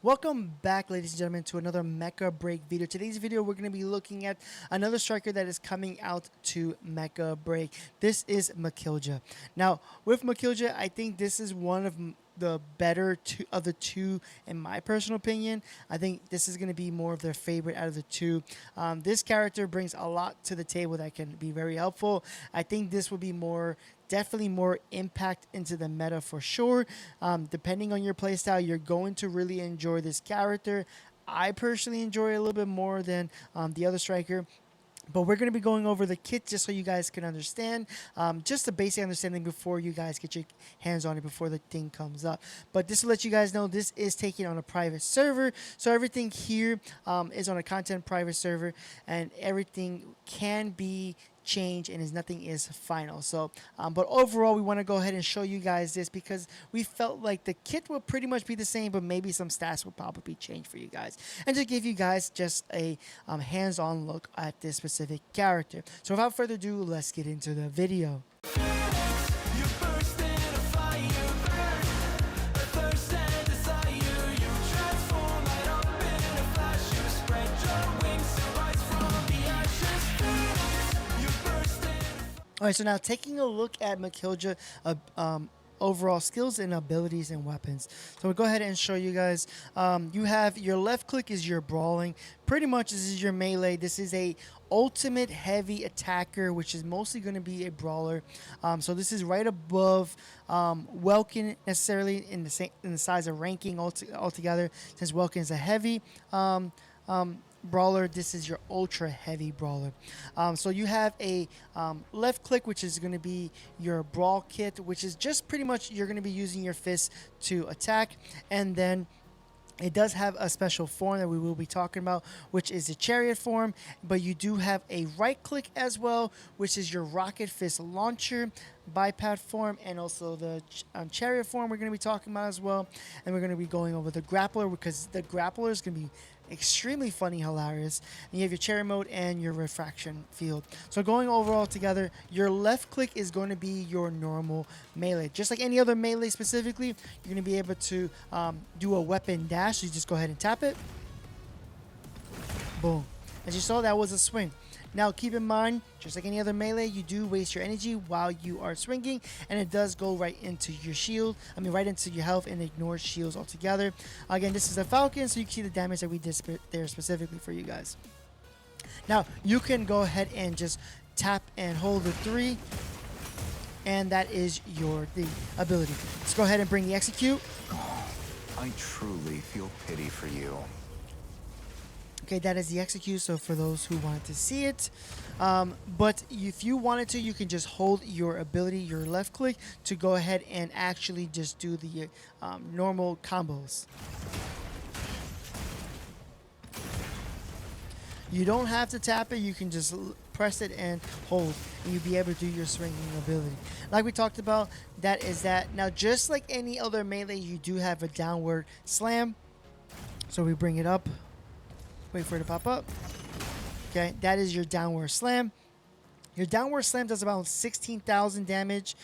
Welcome back, ladies and gentlemen, to another Mecha Break video. Today's video, we're going to be looking at another striker that is coming out to Mecha Break. This is Mikillja. Now, with Mikillja, I think this is one of the better of the two, in my personal opinion. I think this is going to be more of their favorite out of the two. This character brings a lot to the table that can be very helpful. I think this will be definitely more impact into the meta for sure. Depending on your playstyle, you're going to really enjoy this character. I personally enjoy it a little bit more than the other striker. But we're going to be going over the kit just so you guys can understand, just a basic understanding before you guys get your hands on it, before the thing comes up. But just to let you guys know, this is taken on a private server. So everything here is on a content private server, and everything can be change and nothing is final. So but overall, we want to go ahead and show you guys this because we felt like the kit will pretty much be the same, but maybe some stats will probably change for you guys, and to give you guys just a hands-on look at this specific character. So without further ado, let's get into the video. All right, so now taking a look at Mikillja overall skills and abilities and weapons. So we'll go ahead and show you guys. You have your left click is your brawling. Pretty much this is your melee. This is a ultimate heavy attacker, which is mostly going to be a brawler. So this is right above Welkin necessarily in the size of ranking altogether, since Welkin is a heavy brawler. This is your ultra heavy brawler. So you have a left click, which is going to be your brawl kit, which is just pretty much you're going to be using your fists to attack, and then it does have a special form that we will be talking about, which is the Chariot form, but you do have a right click as well, which is your rocket fist launcher, bipod form, and also the Chariot form we're going to be talking about as well. And we're going to be going over the grappler, because the grappler is going to be extremely funny, hilarious. And you have your Chariot mode and your refraction field. So going overall together, your left click is going to be your normal melee. Just like any other melee specifically, you're going to be able to do a weapon dash. So you just go ahead and tap it. Boom. As you saw, that was a swing. Now keep in mind, just like any other melee, you do waste your energy while you are swinging, and it does go right into your shield. Right into your health, and ignores shields altogether. Again, this is a Falcon, so you can see the damage that we did there specifically for you guys. Now you can go ahead and just tap and hold the 3, and that is the ability. Let's go ahead and bring the execute. I truly feel pity for you. Okay, that is the execute, so for those who wanted to see it. But if you wanted to, you can just hold your ability, your left click, to go ahead and actually just do the normal combos. You don't have to tap it, you can just press it and hold, and you'll be able to do your swinging ability. Like we talked about, that is that. Now, just like any other melee, you do have a downward slam. So we bring it up. Wait for it to pop up. Okay, that is your downward slam. Your downward slam does about 16,000 damage.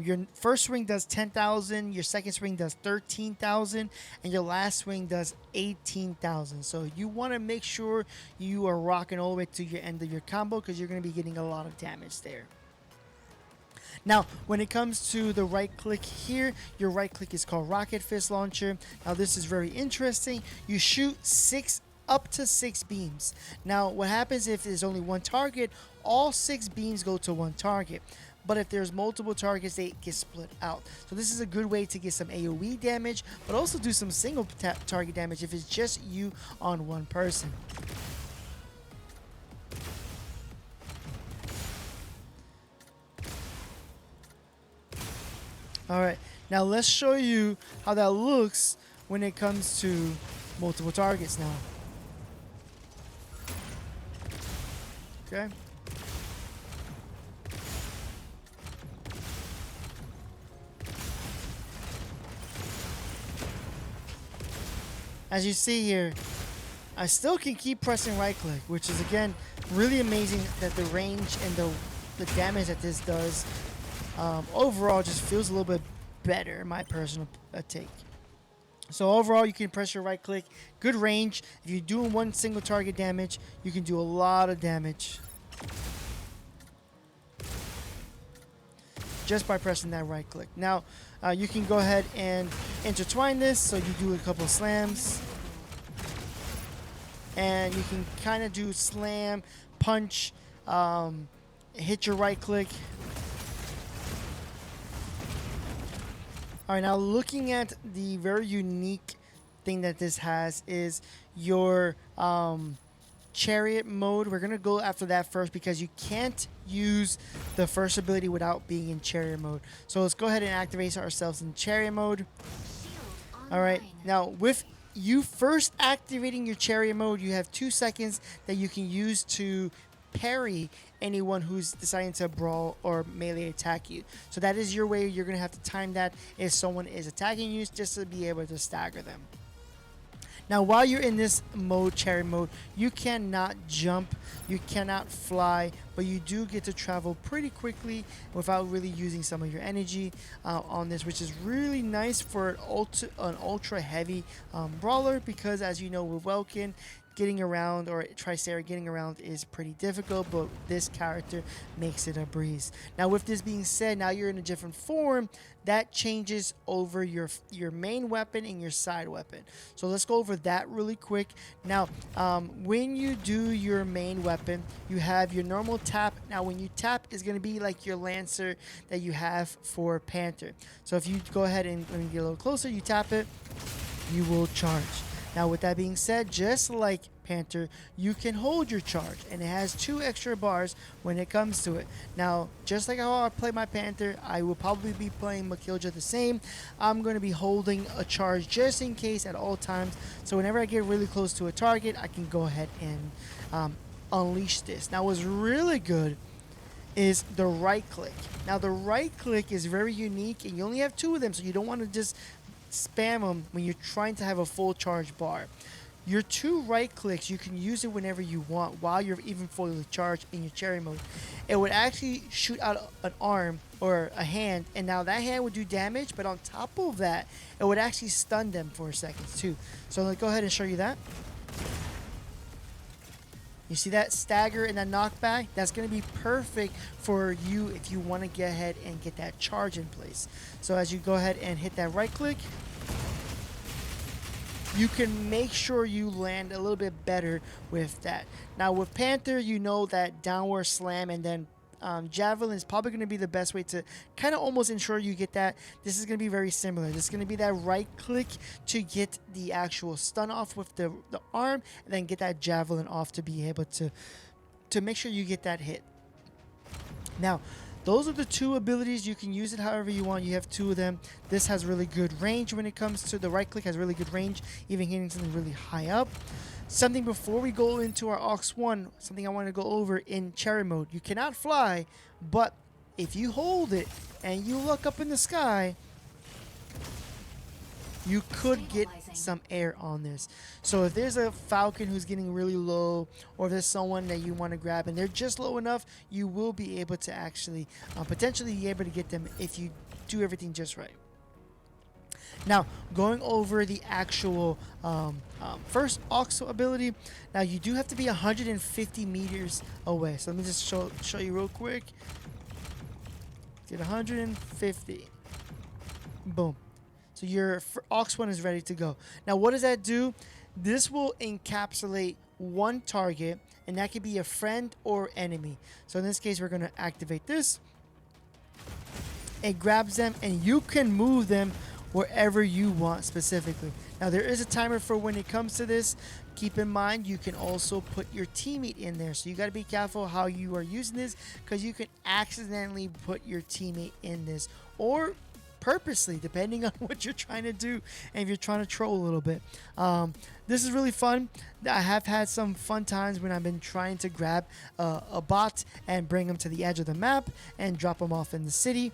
Your first swing does 10,000. Your second swing does 13,000, and your last swing does 18,000. So you want to make sure you are rocking all the way to your end of your combo, because you're going to be getting a lot of damage there. Now, when it comes to the right click here, your right click is called Rocket Fist Launcher. Now, this is very interesting. You shoot up to 6 beams. Now, what happens if there's only one target? All 6 beams go to one target. But if there's multiple targets, they get split out. So this is a good way to get some AoE damage, but also do some single target damage if it's just you on one person. All right, now let's show you how that looks when it comes to multiple targets now. Okay. As you see here, I still can keep pressing right click, which is again really amazing that the range and the damage that this does overall just feels a little bit better, in my personal take. So overall, you can press your right click. Good range. If you're doing one single target damage, you can do a lot of damage just by pressing that right click. Now, you can go ahead and intertwine this, so you do a couple of slams. And you can kind of do slam, punch, hit your right click. All right, now looking at the very unique thing that this has is your Chariot mode. We're going to go after that first because you can't use the first ability without being in Chariot mode. So let's go ahead and activate ourselves in Chariot mode. All right, now with you first activating your Chariot mode, you have 2 seconds that you can use to parry anyone who's deciding to brawl or melee attack you. So that is your way. You're going to have to time that if someone is attacking you just to be able to stagger them. Now, while you're in this mode, Chariot mode, you cannot jump, you cannot fly, but you do get to travel pretty quickly without really using some of your energy on this, which is really nice for an ultra heavy brawler because, as you know, with Welkin, getting around, or Tricera getting around, is pretty difficult, but this character makes it a breeze. Now, with this being said, now you're in a different form. That changes over your main weapon and your side weapon. So let's go over that really quick. Now, when you do your main weapon, you have your normal tap. Now, when you tap, is going to be like your Lancer that you have for Panther. So if you go ahead and, let me get a little closer, you tap it, you will charge. Now, with that being said, just like Panther, you can hold your charge, and it has 2 extra bars when it comes to it. Now, just like how I play my Panther, I will probably be playing Mckilja the same. I'm going to be holding a charge just in case at all times. So whenever I get really close to a target, I can go ahead and unleash this. Now, what's really good is the right click. Now, the right click is very unique, and you only have 2 of them, so you don't want to just spam them when you're trying to have a full charge bar. Your 2 right clicks, you can use it whenever you want while you're even fully charged in your Chariot mode. It would actually shoot out an arm or a hand, and now that hand would do damage, but on top of that, it would actually stun them for a second too. So let's go ahead and show you that. You see that stagger and that knockback? That's going to be perfect for you if you want to get ahead and get that charge in place. So as you go ahead and hit that right click, you can make sure you land a little bit better with that. Now with Panther, you know that downward slam and then Javelin is probably going to be the best way to kind of almost ensure you get that. This is going to be very similar. This is going to be that right click to get the actual stun off with the arm, and then get that Javelin off to be able to make sure you get that hit. Now, those are the 2 abilities. You can use it however you want. You have 2 of them. This has really good range when it comes to the right click, has really good range, even hitting something really high up. Something before we go into our Aux 1, something I want to go over in Chariot mode. You cannot fly, but if you hold it and you look up in the sky, you could get some air on this. So if there's a Falcon who's getting really low, or if there's someone that you want to grab and they're just low enough, you will be able to actually potentially be able to get them if you do everything just right. Now, going over the actual first Aux ability. Now, you do have to be 150 meters away. So let me just show you real quick. Get 150. Boom. So your Aux 1 is ready to go. Now, what does that do? This will encapsulate one target, and that could be a friend or enemy. So in this case, we're going to activate this. It grabs them, and you can move them wherever you want specifically. Now, there is a timer for when it comes to this. Keep in mind, you can also put your teammate in there. So you got to be careful how you are using this, because you can accidentally put your teammate in this, or purposely, depending on what you're trying to do and if you're trying to troll a little bit. This is really fun. I have had some fun times when I've been trying to grab a bot and bring them to the edge of the map and drop them off in the city.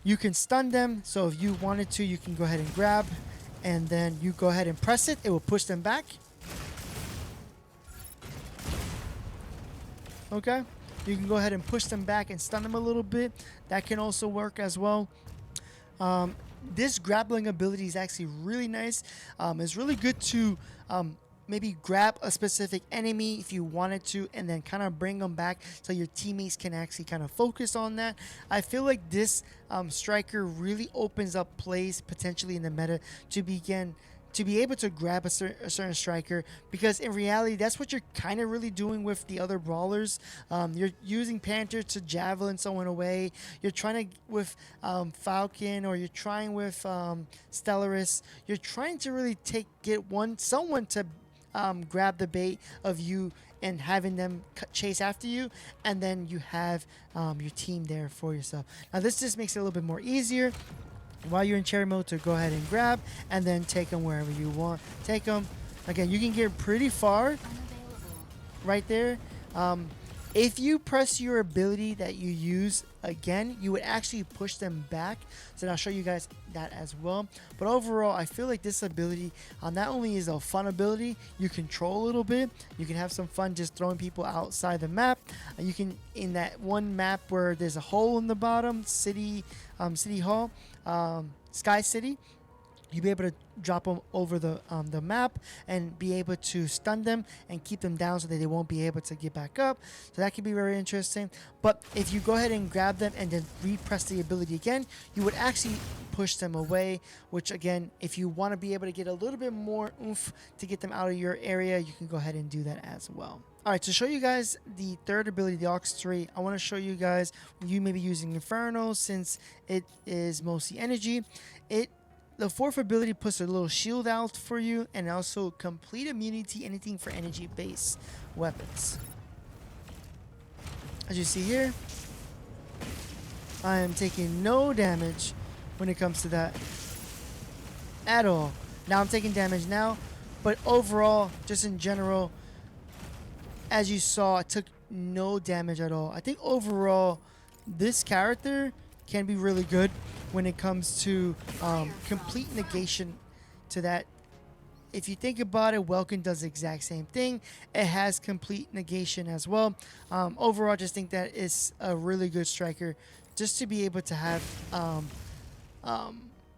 You can stun them, so if you wanted to, you can go ahead and grab, and then you go ahead and press it. It will push them back. Okay? You can go ahead and push them back and stun them a little bit. That can also work as well. this grappling ability is actually really nice. It's really good to maybe grab a specific enemy if you wanted to, and then kind of bring them back so your teammates can actually kind of focus on that. I feel like this striker really opens up plays potentially in the meta to be able to grab a certain striker, because in reality that's what you're kind of really doing with the other brawlers. You're using Panther to javelin someone away. You're trying to with Falcon, or you're trying with Stellaris. You're trying to really get someone to grab the bait of you and having them chase after you, and then you have your team there for yourself. Now this just makes it a little bit more easier while you're in Chariot mode to go ahead and grab and then take them wherever you want. Take them. Again, you can get pretty far right there. If you press your ability that you use again, you would actually push them back. So I'll show you guys that as well. But overall, I feel like this ability not only is a fun ability, you control a little bit. You can have some fun just throwing people outside the map. You can, in that one map where there's a hole in the bottom, City Hall, Sky City, you'll be able to drop them over the map and be able to stun them and keep them down so that they won't be able to get back up. So that could be very interesting. But if you go ahead and grab them and then repress the ability again, you would actually push them away, which again, if you want to be able to get a little bit more oomph to get them out of your area, you can go ahead and do that as well. Alright, to show you guys the third ability, the Aux 3, I want to show you guys, you may be using Inferno since it is mostly energy. The fourth ability puts a little shield out for you, and also complete immunity, anything for energy based weapons. As you see here, I am taking no damage when it comes to that at all. Now I'm taking damage now, but overall, just in general, as you saw, I took no damage at all. I think overall, this character can be really good when it comes to complete negation to that. If you think about it, Welkin does the exact same thing. It has complete negation as well. Overall, I just think that it's a really good striker just to be able to have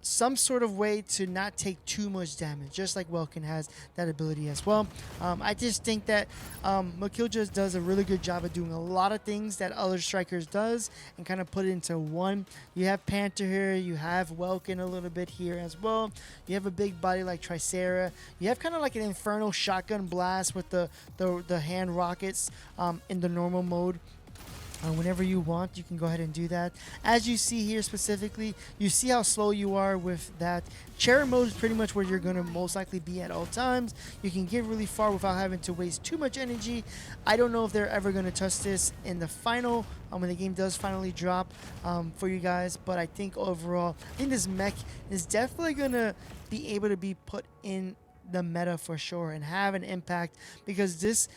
some sort of way to not take too much damage, just like Welkin has that ability as well. I just think that Mckilja does a really good job of doing a lot of things that other strikers does and kind of put it into one. You have Panther here, you have Welkin a little bit here as well. You have a big body like Tricera. You have kind of like an Infernal shotgun blast with the hand rockets in the normal mode. Whenever you want, you can go ahead and do that. As you see here specifically, you see how slow you are with that. Chariot mode is pretty much where you're going to most likely be at all times. You can get really far without having to waste too much energy. I don't know if they're ever going to touch this in the final, when the game does finally drop for you guys. But I think overall, I think this mech is definitely going to be able to be put in the meta for sure and have an impact, because this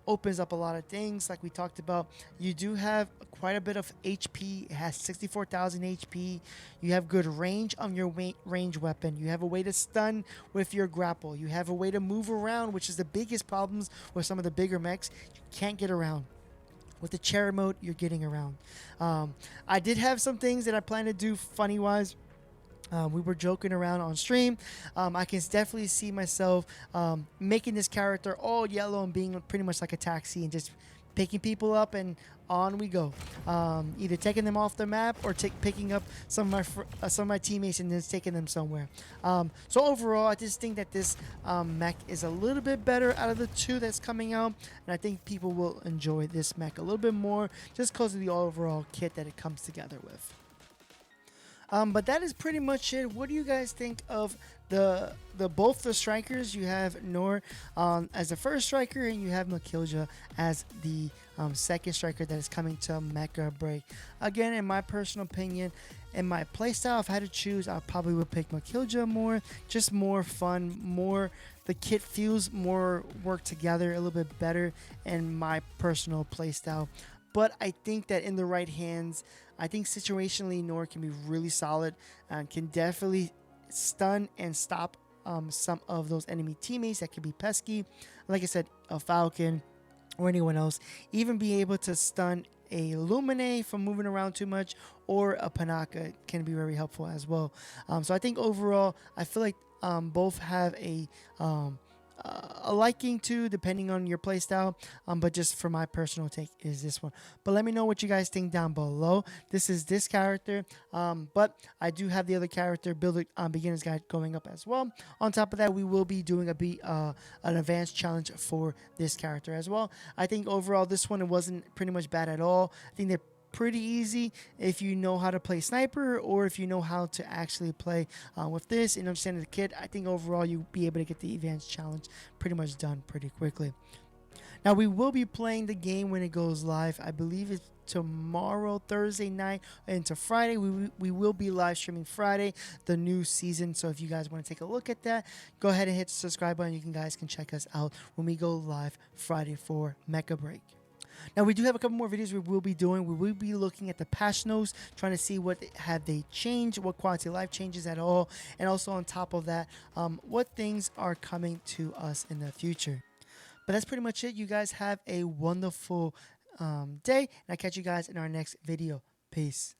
opens up a lot of things like we talked about. You do have quite a bit of HP. It has 64,000 HP. You have good range on your range weapon. You have a way to stun with your grapple. You have a way to move around, which is the biggest problems with some of the bigger mechs. You can't get around. With the Chariot mode, you're getting around. I did have some things that I plan to do funny wise. We were joking around on stream. I can definitely see myself making this character all yellow and being pretty much like a taxi and just picking people up and on we go. Either taking them off the map or picking up some of my teammates and then taking them somewhere. So overall, I just think that this mech is a little bit better out of the two that's coming out, and I think people will enjoy this mech a little bit more just because of the overall kit that it comes together with. But that is pretty much it. What do you guys think of both the strikers? You have Noor as the first striker, and you have Mikillja as the second striker that is coming to Mecha BREAK. Again, in my personal opinion, in my playstyle, if I had to choose, I probably would pick Mikillja more. Just more fun, more. The kit feels more work together, a little bit better in my personal playstyle. But I think that in the right hands, I think situationally Noor can be really solid and can definitely stun and stop some of those enemy teammates that can be pesky. Like I said, a Falcon or anyone else, even be able to stun a Lumine from moving around too much, or a Panaka can be very helpful as well. So I think overall, I feel like both have a liking to, depending on your playstyle, but just for my personal take is this one. But let me know what you guys think down below. This is this character, but I do have the other character builder beginner's guide going up as well. On top of that, we will be doing an advanced challenge for this character as well. I think overall this one, it wasn't pretty much bad at all. I think they're pretty easy if you know how to play sniper, or if you know how to actually play with this and understand the kit. I think overall you'll be able to get the advanced challenge pretty much done pretty quickly. Now we will be playing the game when it goes live. I believe it's tomorrow, Thursday night, into Friday. We will be live streaming Friday, the new season. So if you guys want to take a look at that, go ahead and hit the subscribe button. You guys can check us out when we go live Friday for Mecha Break. Now we do have a couple more videos we will be doing. We will be looking at the patch notes, trying to see what have they changed, what quality of life changes at all, and also on top of that, what things are coming to us in the future. But that's pretty much it. You guys have a wonderful day, and I'll catch you guys in our next video. Peace.